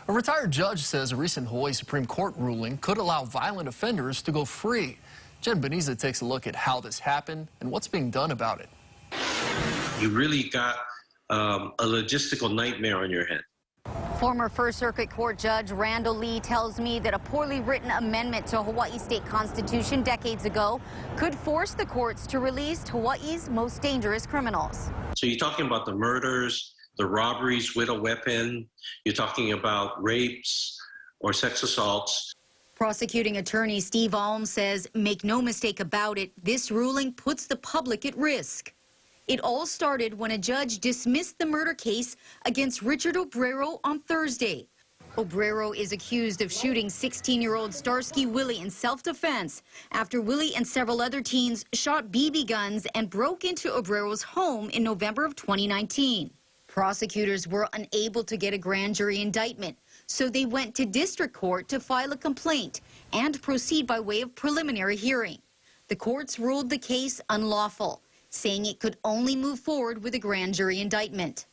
A retired judge says a recent Hawaii Supreme Court ruling could allow violent offenders to go free. Jen Beniza takes a look at how this happened and what's being done about it. You really got a logistical nightmare on your hands. Former First Circuit Court Judge Randall Lee tells me that a poorly written amendment to Hawaii state constitution decades ago could force the courts to release Hawaii's most dangerous criminals. So you're talking about the murders, the robberies with a weapon, you're talking about rapes or sex assaults. Prosecuting attorney Steve Alm says, make no mistake about it, this ruling puts the public at risk. It all started when a judge dismissed the murder case against Richard Obrero on Thursday. Obrero is accused of shooting 16-year-old Starsky Willie in self-defense after Willie and several other teens shot BB guns and broke into Obrero's home in November of 2019. Prosecutors were unable to get a grand jury indictment, so they went to district court to file a complaint and proceed by way of preliminary hearing. The courts ruled the case unlawful, saying it could only move forward with a grand jury indictment.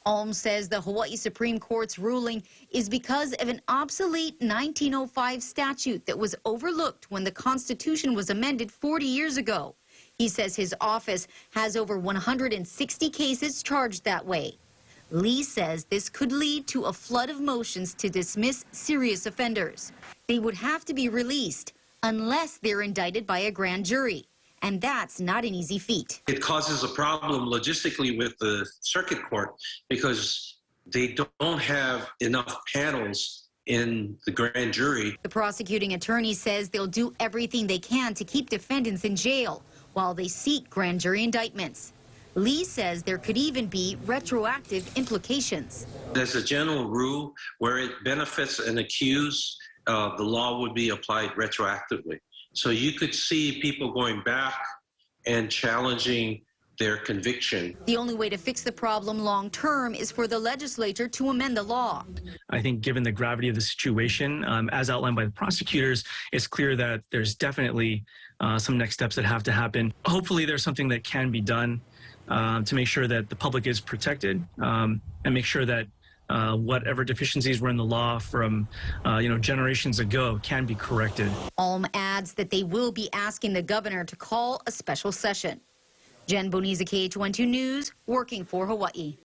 Alm says the Hawaii Supreme Court's ruling is because of an obsolete 1905 statute that was overlooked when the Constitution was amended 40 years ago. He says his office has over 160 cases charged that way. Lee says this could lead to a flood of motions to dismiss serious offenders. They would have to be released unless they're indicted by a grand jury. And that's not an easy feat. It causes a problem logistically with the circuit court because they don't have enough panels in the grand jury. The prosecuting attorney says they'll do everything they can to keep defendants in jail while they seek grand jury indictments. Lee says there could even be retroactive implications. There's a general rule where it benefits an accused, the law would be applied retroactively. So you could see people going back and challenging their conviction. The only way to fix the problem long term is for the legislature to amend the law. I think given the gravity of the situation, as outlined by the prosecutors, it's clear that there's definitely some next steps that have to happen. Hopefully there's something that can be done to make sure that the public is protected and make sure that whatever deficiencies were in the law from generations ago can be corrected. Alm adds that they will be asking the governor to call a special session. Jen Beniza, KH12 News, working for Hawaii.